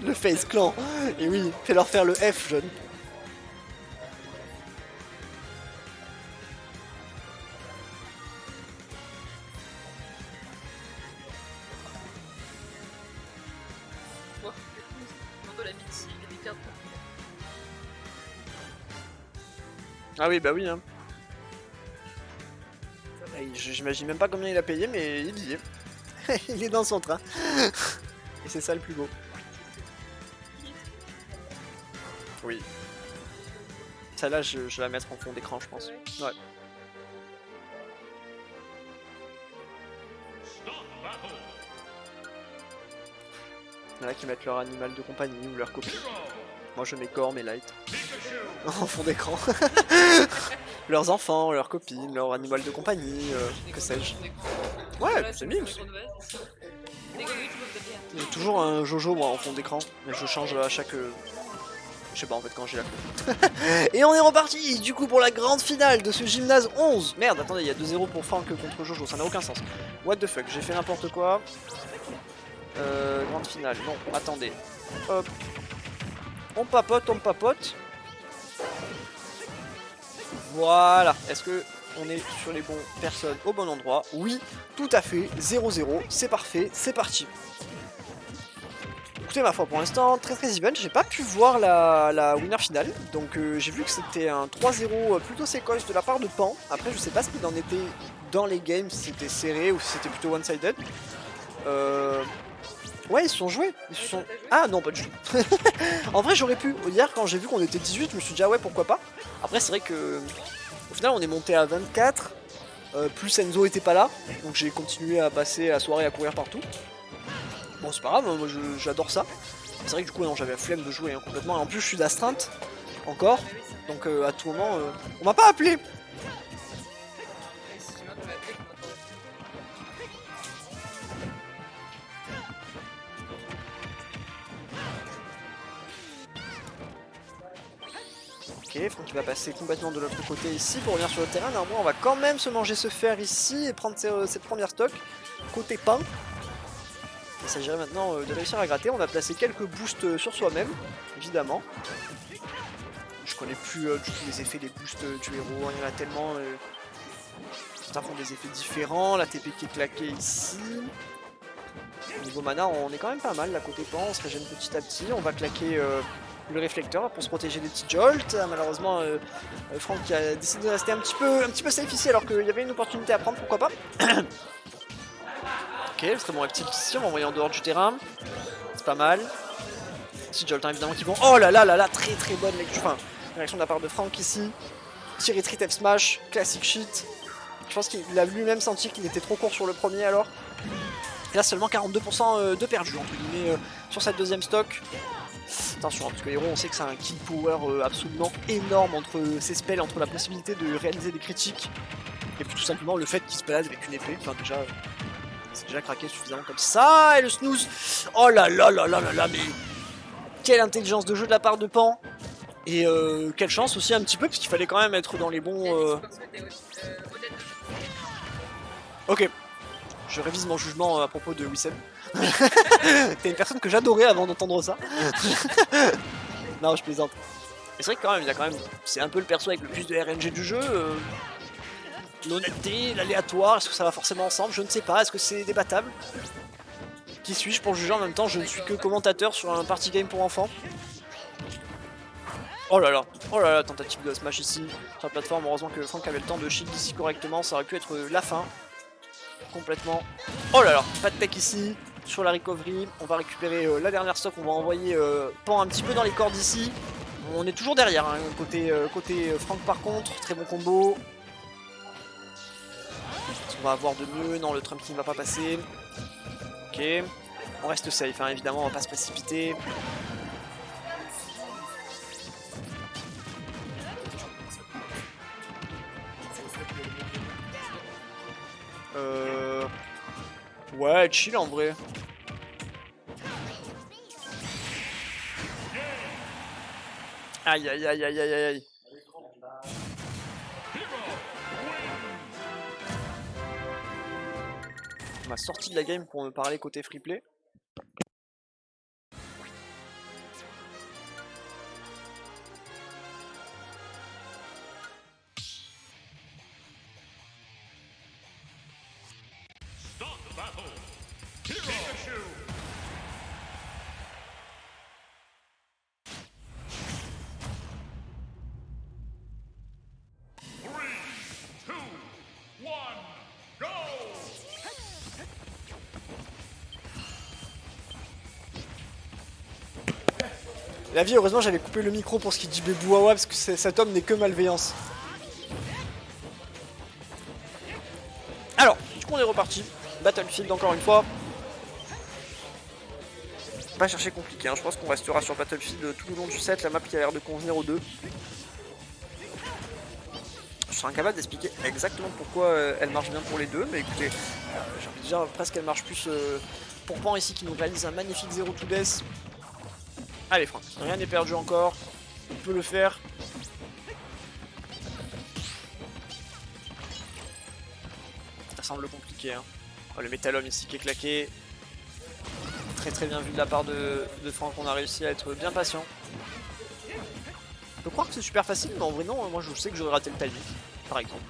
Le Face Clan. Et oui, fais leur faire le F, jeune. Ah oui, bah oui, hein. J'imagine même pas combien il a payé, mais il y est. Il est dans son train. Et c'est ça le plus beau. Oui. Celle-là, je vais la mettre en fond d'écran, je pense. Ouais. Il y en a qui mettent leur animal de compagnie ou leur copine. Moi, je mets Gorm et Light. En fond d'écran. Leurs enfants, leurs copines, leur animal de compagnie, que sais-je. Ouais, c'est mieux. Il y a toujours un Jojo moi en fond d'écran, mais je change à chaque... Je sais pas en fait quand j'ai la clé. Et on est reparti du coup pour la grande finale de ce gymnase 11. Merde, attendez, il y a 2-0 pour Franck contre Jojo, ça n'a aucun sens. What the fuck, j'ai fait n'importe quoi. Grande finale, non, attendez. Hop. On papote, on papote. Voilà, est-ce que on est sur les bonnes personnes au bon endroit? Oui, tout à fait, 0-0, c'est parfait, c'est parti. Écoutez, ma foi, pour l'instant, très even, j'ai pas pu voir la winner finale, donc j'ai vu que c'était un 3-0 plutôt sécoche de la part de Pan. Après, je sais pas ce qu'il en était dans les games, si c'était serré ou si c'était plutôt one-sided. Ouais, ils se sont joués. Ils se sont... Ah non, pas du tout. En vrai, j'aurais pu. Hier, quand j'ai vu qu'on était 18, je me suis dit, ah ouais, pourquoi pas. Après, c'est vrai que au final, on est monté à 24. Plus Enzo était pas là. Donc j'ai continué à passer la soirée à courir partout. Bon, c'est pas grave, moi j'adore ça. C'est vrai que du coup, non, j'avais la flemme de jouer hein, complètement. Et en plus, je suis d'astreinte encore. Donc à tout moment, on m'a pas appelé. Ok, Franck qui va passer complètement de l'autre côté ici pour revenir sur le terrain. Néanmoins, on va quand même se manger ce fer ici et prendre cette première stock côté pain. Il s'agirait maintenant de réussir à gratter. On a placé quelques boosts sur soi-même, évidemment. Je connais plus du tout les effets des boosts du héros, il y en a tellement. Certains font des effets différents, la TP qui est claquée ici. Au niveau mana, on est quand même pas mal, là côté pan, on se régène petit à petit. On va claquer le réflecteur pour se protéger des petits jolts. Malheureusement, Franck a décidé de rester un petit peu safe ici alors qu'il y avait une opportunité à prendre, pourquoi pas. Ok, le très bon reptile ici, on va envoyer en dehors du terrain. C'est pas mal. Petit jolt évidemment qui vont. Oh là là là là, très très bonne lecture. Enfin, réaction de la part de Franck ici. Petit retreat F smash, classic shit. Je pense qu'il a lui-même senti qu'il était trop court sur le premier alors. Et là seulement 42% de perdu entre guillemets sur cette deuxième stock. Attention, hein, parce que Hero on sait que c'est un kill power absolument énorme entre ses spells, entre la possibilité de réaliser des critiques et puis tout simplement le fait qu'il se balade avec une épée. Enfin déjà, c'est déjà craqué suffisamment comme ça. Et le snooze. Oh là là là là là là, mais quelle intelligence de jeu de la part de Pan. Et quelle chance aussi un petit peu, parce qu'il fallait quand même être dans les bons... Ok, je révise mon jugement à propos de Wissem. T'es une personne que j'adorais avant d'entendre ça. Non, je plaisante. Et c'est vrai que quand même, il a quand même... C'est un peu le perso avec le plus de RNG du jeu. L'honnêteté, l'aléatoire, est-ce que ça va forcément ensemble? Je ne sais pas, est-ce que c'est débattable? Qui suis-je pour juger en même temps? Je ne suis que commentateur sur un party game pour enfants. Oh là, tentative de smash ici sur la plateforme. Heureusement que Franck avait le temps de shield ici correctement, ça aurait pu être la fin. Complètement. Oh là là, pas de tech ici sur la recovery. On va récupérer la dernière stock, on va envoyer Pan un petit peu dans les cordes ici. On est toujours derrière, hein, côté Franck par contre, très bon combo. Est-ce qu'on va avoir de mieux? Non, le Trump qui ne va pas passer. Ok, on reste safe, hein, évidemment, on va pas se précipiter. Ouais, chill en vrai. Aïe aïe aïe aïe aïe aïe. On m'a sorti de la game pour me parler côté free play. La vie, heureusement, j'avais coupé le micro pour ce qui dit Bébouawa parce que cet homme n'est que malveillance. Alors, du coup, on est reparti. Battlefield encore une fois. Pas chercher compliqué, hein. Je pense qu'on restera sur Battlefield tout le long du set. La map qui a l'air de convenir aux deux. Je serai incapable d'expliquer exactement pourquoi elle marche bien pour les deux, mais écoutez, j'ai envie de dire presque qu'elle marche plus pour Pan ici qui nous réalise un magnifique 0 to death. Allez Franck, rien n'est perdu encore, on peut le faire. Ça semble compliqué, hein. Oh, le métallum ici qui est claqué. Très bien vu de la part de Franck, on a réussi à être bien patient. On peut croire que c'est super facile, mais en vrai non, moi je sais que j'aurais raté le timing, par exemple.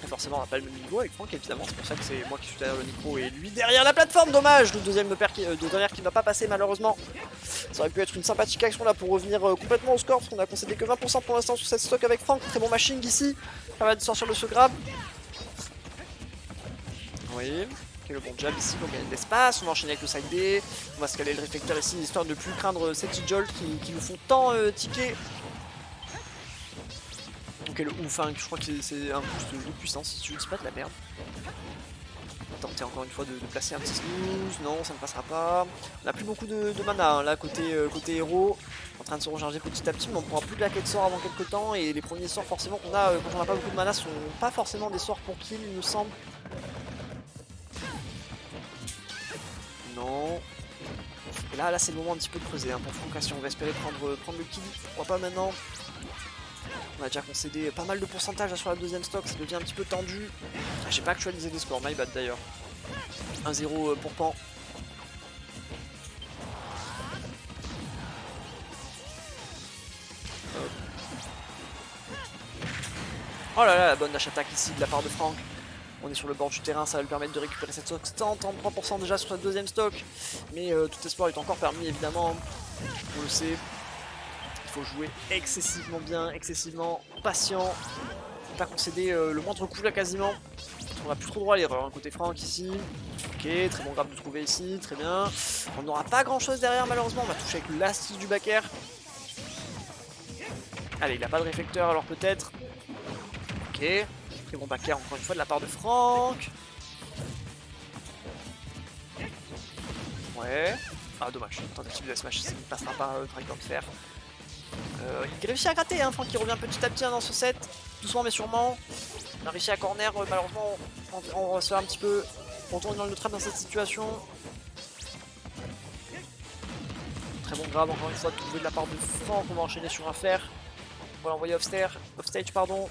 Et forcément on n'a pas le même niveau avec Franck évidemment, c'est pour ça que c'est moi qui suis derrière le micro et lui derrière la plateforme, dommage. Le deuxième de derrière qui ne va pas passer malheureusement. Ça aurait pu être une sympathique action là pour revenir complètement au score, parce qu'on a concédé que 20% pour l'instant sur cette stock avec Franck. Très bon machine ici, ça va sortir de ce grab. Oui. Ok, le bon jab ici pour gagner de l'espace, on va enchaîner avec le side B, on va scaler le réflecteur ici histoire de ne plus craindre ces petits jolts qui nous font tant ticker. Ok, le ouf, hein, je crois que c'est un boost de puissance si je ne dis pas de la merde. Tenter encore une fois de placer un petit snooze, non ça ne passera pas. On n'a plus beaucoup de mana hein, là côté héros, en train de se recharger petit à petit, mais on ne pourra plus claquer de sorts avant quelques temps, et les premiers sorts forcément qu'on a quand on n'a pas beaucoup de mana sont pas forcément des sorts pour kill il me semble. Non. Et là c'est le moment un petit peu de creuser hein, pour Franck. On va espérer prendre le kill, pourquoi pas maintenant. On a déjà concédé pas mal de pourcentage là, sur la deuxième stock, ça devient un petit peu tendu. Ah, j'ai pas actualisé les scores, my bad d'ailleurs. 1-0 pour Pan. Oh là là, la bonne dash attaque ici de la part de Franck. On est sur le bord du terrain, ça va lui permettre de récupérer cette stock. 133% déjà sur la deuxième stock. Mais tout espoir est encore permis évidemment. On le sait. Il faut jouer excessivement bien, excessivement patient. Pas concéder le moindre coup là quasiment. On n'a plus trop droit à l'erreur, hein, côté Franck ici. Ok, très bon grab de trouver ici, très bien. On n'aura pas grand chose derrière malheureusement, on va toucher avec l'astuce du back air. Allez, il n'a pas de réflecteur alors peut-être. Ok, très bon back air encore une fois de la part de Franck. Ouais. Ah dommage, tentative de smash, ça ne passera pas Dragon de fer. Il réussit à gratter, hein, Franck qui revient petit à petit hein, dans ce set, doucement mais sûrement. On a réussi à corner, malheureusement on va se faire un petit peu retourner dans le trap dans cette situation. Très bon grab encore une fois, trouvé de la part de Franck, on va enchaîner sur un fer. On va l'envoyer off stage pardon.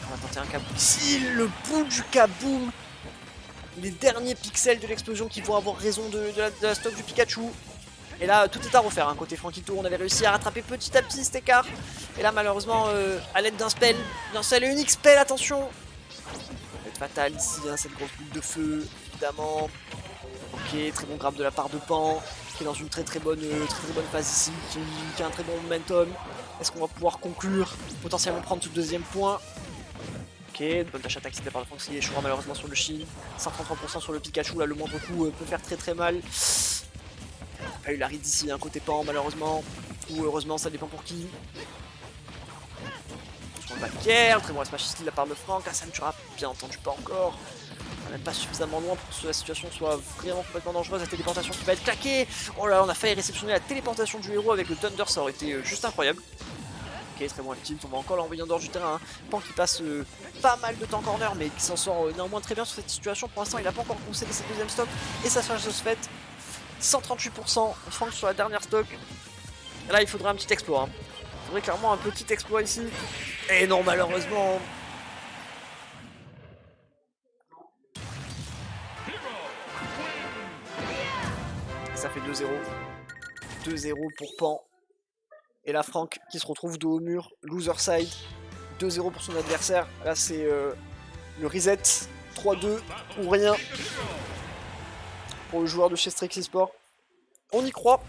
On va tenter un kaboom ici, le bout du kaboom. Les derniers pixels de l'explosion qui vont avoir raison de la stock du Pikachu. Et là, tout est à refaire, hein. Côté Franquito, on avait réussi à rattraper petit à petit cet écart. Et là, malheureusement, à l'aide d'un spell, d'un seul et unique spell, attention. Ça va être fatal ici, hein, cette grosse boule de feu, évidemment. Ok, très bon grab de la part de Pan, qui est dans une très bonne phase ici, qui a un très bon momentum. Est-ce qu'on va pouvoir conclure, potentiellement prendre ce deuxième point? Ok, bonne dash attaque ici de la part de Franck, qui échouera malheureusement sur le shield. 133% sur le Pikachu, là, le moindre coup peut faire très mal. Pas eu la ride ici, un côté Pan malheureusement, ou heureusement, ça dépend pour qui. Sur le back air, très bon smash ici de la part de Franck, là ça ne tuera bien entendu pas encore. On n'est même pas suffisamment loin pour que la situation soit vraiment complètement dangereuse. La téléportation qui va être claquée. Oh là là, on a failli réceptionner la téléportation du héros avec le Thunder, ça aurait été juste incroyable. Ok, très bon tilt, on va encore l'envoyer en dehors du terrain. Hein. Pan qui passe pas mal de temps corner, mais qui s'en sort néanmoins très bien sur cette situation. Pour l'instant, il n'a pas encore concédé cette deuxième stock et sa charge de ce fait. 138%, Franck sur la dernière stock. Et là, il faudrait un petit exploit. Hein. Il faudrait clairement un petit exploit ici. Et non, malheureusement. Ça fait 2-0. 2-0 pour Pan. Et là, Franck qui se retrouve dos au mur. Loser side. 2-0 pour son adversaire. Là, c'est le reset. 3-2 ou rien. Pour le joueur de chez Strix Esports. On y croit.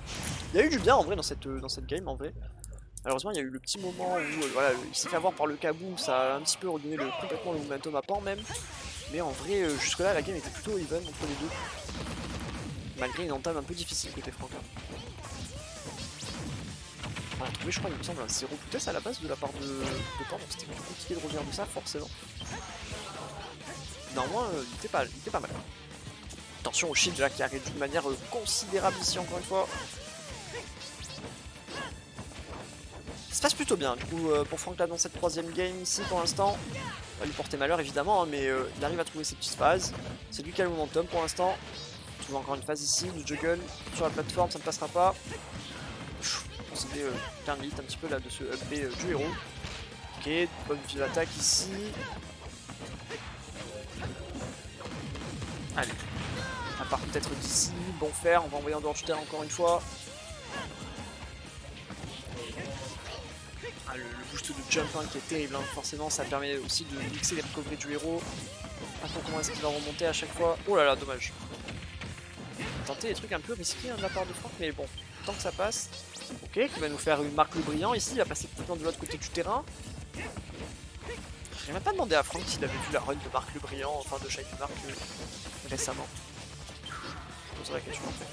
Il y a eu du bien en vrai dans cette game en vrai. Malheureusement il y a eu le petit moment où voilà, il s'est fait avoir par le kaboom, ça a un petit peu redonné complètement le momentum à Pan même. Mais en vrai jusque là la game était plutôt even entre les deux. Malgré une entame un peu difficile côté Franck. On a trouvé, je crois, il me semble, un 0 putesse à la base de la part de Pan, donc c'était plus compliqué de revenir de ça, forcément. Néanmoins, il était pas mal. Attention au shield là qui a réduit de manière considérable ici, encore une fois. Ça se passe plutôt bien, du coup, pour Franck là dans cette 3ème game ici pour l'instant. Va lui porter malheur évidemment, hein, mais il arrive à trouver ses petites phases. C'est lui qui a le momentum pour l'instant. On trouve encore une phase ici, du juggle sur la plateforme, ça ne passera pas. C'était qu'un limite un petit peu là de ce up B du héros. Ok, bonne vue d'attaque ici. Allez, à part peut-être d'ici, bon fer, on va envoyer en dehors du terrain encore une fois. Ah, le boost de jump hein, qui est terrible, hein. Forcément ça permet aussi de mixer les recoveries du héros. Attends comment est-ce qu'il va remonter à chaque fois. Oh là là, dommage. Tenter des trucs un peu risqués hein, de la part de Franck, mais bon, tant que ça passe. Ok, qui va nous faire une marque le brillant ici, il va passer complètement de l'autre côté du terrain. J'ai même pas demandé à Franck s'il avait vu la run de Marc le Brillant, enfin de Shiny Mark récemment. Je poserai la question après.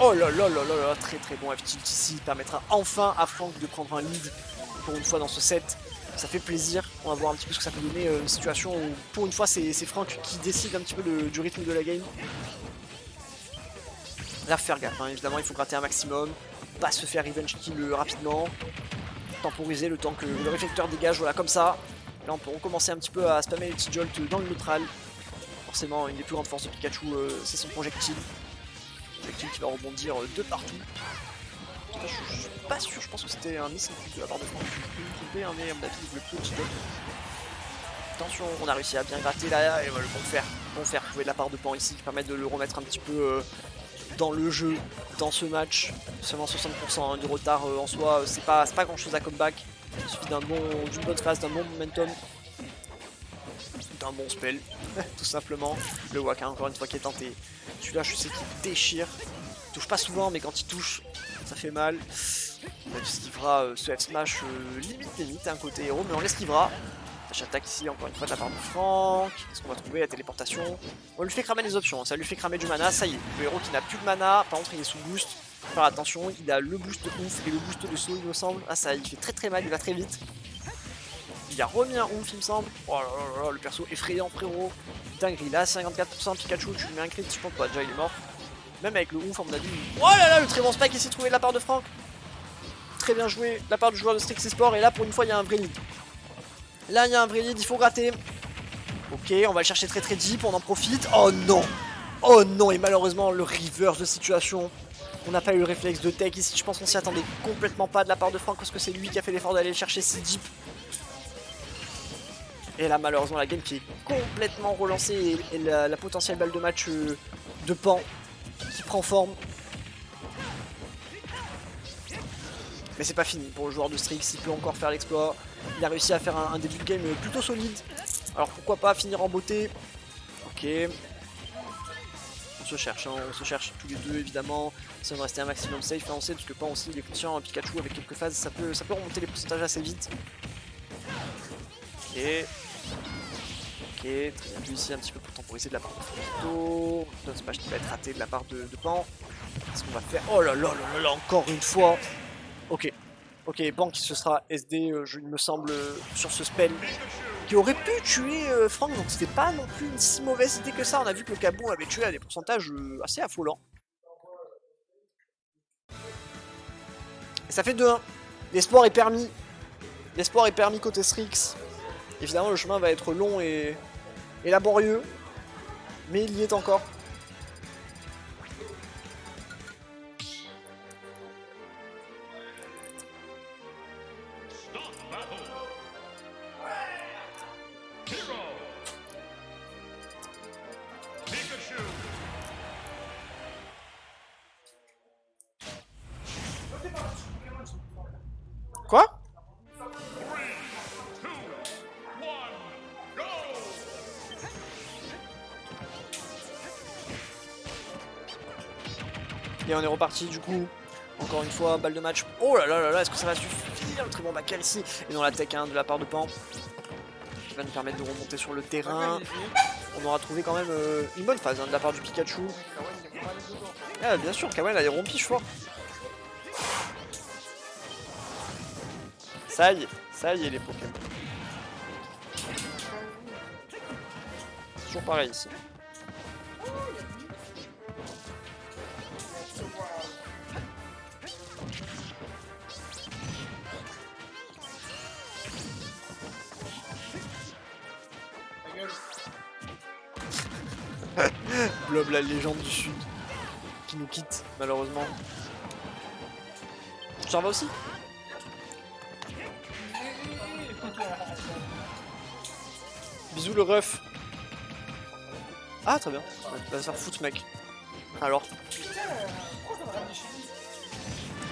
Oh là là là là là, très très bon F-tilt ici, il permettra enfin à Franck de prendre un lead pour une fois dans ce set. Ça fait plaisir, on va voir un petit peu ce que ça peut donner, une situation où pour une fois c'est Franck qui décide un petit peu du rythme de la game. Là faut faire gaffe, hein. Évidemment il faut gratter un maximum, pas se faire revenge kill rapidement. Temporiser le temps que le réflecteur dégage, voilà comme ça. Là on peut recommencer un petit peu à spammer les petits jolts dans le neutral. Forcément une des plus grandes forces de Pikachu c'est son projectile. Projectile qui va rebondir de partout. Je suis pas sûr, je pense que c'était un miss de la part de Franck. Je peux me tromper, hein, mais à mon avis il le plus petit jolt. Attention, on a réussi à bien gratter là et voilà, le bon fer trouvé de la part de Pan ici qui permet de le remettre un petit peu dans le jeu, dans ce match. Seulement 60% hein, du retard en soi, c'est pas grand chose à comeback. Il suffit d'une bonne phase, d'un bon momentum, d'un bon spell, tout simplement. Le Waka encore une fois qui est tenté. Celui-là je sais qu'il déchire. Il touche pas souvent mais quand il touche, ça fait mal. On esquivera ce F-Smash limite hein, côté héros, mais on l'esquivera. J'attaque ici encore une fois de la part de Franck. Qu'est-ce qu'on va trouver? La téléportation. On lui fait cramer les options, ça lui fait cramer du mana, ça y est. Le héros qui n'a plus de mana, par contre il est sous boost. Faut faire attention, il a le boost ouf et le boost de saut il me semble. Ah ça il fait très mal, il va très vite. Il a remis un ouf il me semble. Oh là là là, le perso effrayant frérot. Dinguerie, là 54% Pikachu, tu lui mets un crit, je pense pas, déjà il est mort. Même avec le ouf à mon avis. Oh là là, le très bon spike ici trouvé de la part de Franck. Très bien joué de la part du joueur de Strix Esports et là pour une fois il y a un vrai lead. Là il y a un vrai lead, il faut gratter. Ok, on va le chercher très deep, on en profite. Oh non! Oh non, et malheureusement le reverse de situation. On n'a pas eu le réflexe de tech ici, je pense qu'on s'y attendait complètement pas de la part de Franck parce que c'est lui qui a fait l'effort d'aller le chercher si deep. Et là malheureusement la game qui est complètement relancée et la potentielle balle de match de Pan qui prend forme. Mais c'est pas fini pour le joueur de Strix, il peut encore faire l'exploit. Il a réussi à faire un début de game plutôt solide. Alors pourquoi pas finir en beauté. Ok. On se cherche, hein, on se cherche tous les deux évidemment. Si on veut rester un maximum safe, hein, on sait parce que Pan aussi il est conscient, un Pikachu avec quelques phases ça peut remonter les pourcentages assez vite. Ok. Ok, très bien vu ici un petit peu pour temporiser de la part de Frosto. Un smash qui va être raté de la part de Pan. Qu'est-ce qu'on va faire? Oh là là là là, encore une fois. Ok, ok, Pan qui se sera SD, il me semble, sur ce spell, qui aurait pu tuer Franck, donc c'était pas non plus une si mauvaise idée que ça. On a vu que le Kabou avait tué à des pourcentages assez affolants. Et ça fait 2-1. L'espoir est permis. L'espoir est permis côté Strix. Évidemment, le chemin va être long et laborieux, mais il y est encore. Quoi? Et on est reparti du coup. Encore une fois, balle de match. Oh là là là là, est-ce que ça va suffire? Le très bon backer ici. Et dans la tech 1 de la part de Pan. Qui va nous permettre de remonter sur le terrain. On aura trouvé quand même une bonne phase hein, de la part du Pikachu. Ah, bien sûr, Kawan a des rompiches forts. Ça y est les Pokémon. Toujours pareil ici. Blob, la légende du sud, qui nous quitte malheureusement. Tu t'en vas aussi? Bisous le ref. Ah très bien, va se faire foutre mec. Alors? Je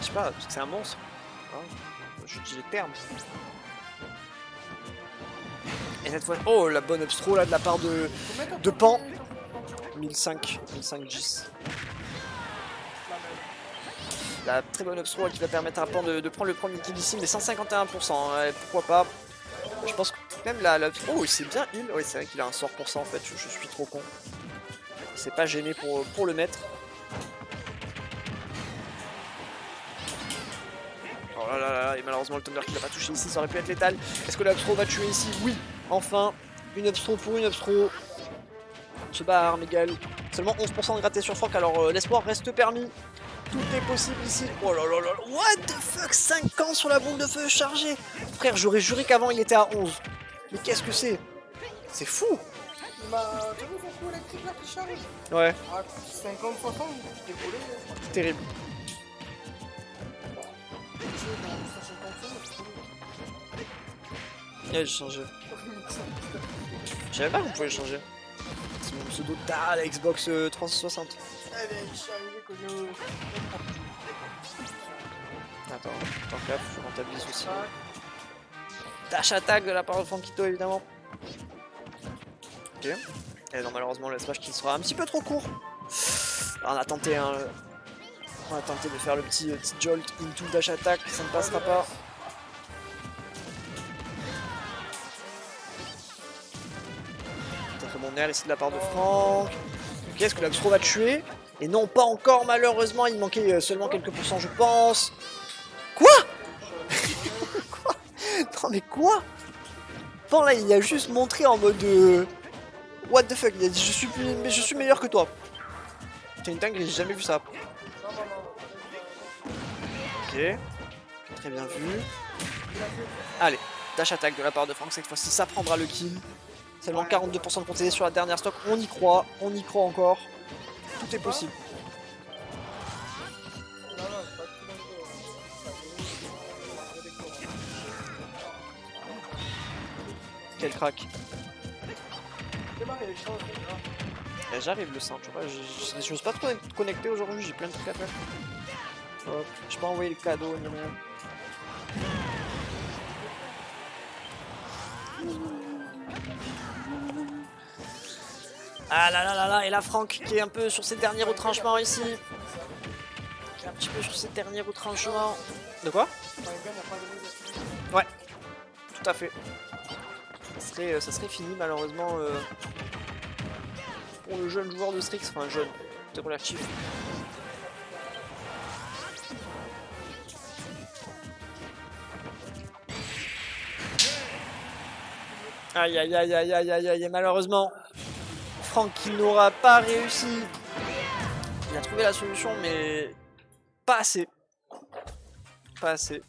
sais pas, parce que c'est un monstre. Hein, je dis les termes. Et cette fois, oh la bonne upstro là de la part de Pan. 1005 10. La très bonne upstro qui va permettre à Pan de prendre le premier kill ici, mais 151%, hein, pourquoi pas. Je pense que même la oh c'est bien heal, oui c'est vrai qu'il a un sort pour ça en fait, je suis trop con. C'est pas gêné pour le mettre. Oh là là là, et malheureusement le Thunder qui l'a pas touché ici, ça aurait pu être létal. Est-ce que la upstro va tuer ici? Oui, enfin, une upstro pour une upstro. Se bat à armes égales. Seulement 11% de gratté sur Franck, alors l'espoir reste permis. Tout est possible ici. Oh là là là, what the fuck, 5 ans sur la bombe de feu chargée. Frère, j'aurais juré qu'avant il était à 11. Mais qu'est-ce que c'est? C'est fou. Bah, t'as vu son coup électrique là qui charge? Ouais. À 50-60, décollé. Terrible. Ouais, j'ai changé. Je savais pas qu'on pouvait changer. C'est mon pseudo la Xbox 360. Elle est chargée que je... Attends, tant que là, faut que je rentabilise aussi. Dash attack de la part de Frankito évidemment. Ok. Et non, malheureusement, le smash qui sera un petit peu trop court. Alors, on a tenté, hein, on a tenté de faire le petit jolt into dash attack, ça ne passera pas. Très bon air ici de la part de Franck. Ok, est-ce que l'Abstro va tuer? Et non, pas encore malheureusement, il manquait seulement quelques pourcents je pense. Quoi? Quoi? Non mais quoi? Pan là il a juste montré en mode what the fuck, il a dit je suis meilleur que toi. C'est une dinguerie, j'ai jamais vu ça. Ok, très bien vu. Allez, dash attack de la part de Franck, cette fois-ci ça prendra le kill. Seulement 42% de continuité sur la dernière stock, on y croit encore. Tout est possible. Quel crack. J'arrive le sein, tu vois, j'ose pas trop être connecté aujourd'hui, j'ai plein de trucs à faire. Hop, j'ai pas envoyé le cadeau ni rien. Ah là là là là, et là Franck qui est un peu sur ses derniers retranchements ici. Qui est un petit peu sur ses derniers retranchements. De quoi? Ouais, tout à fait. Ça serait fini malheureusement pour le jeune joueur de Strix, enfin jeune, c'est relatif. Aïe aïe aïe aïe aïe aïe aïe, malheureusement, Franck qui n'aura pas réussi. Il a trouvé la solution mais pas assez. Pas assez.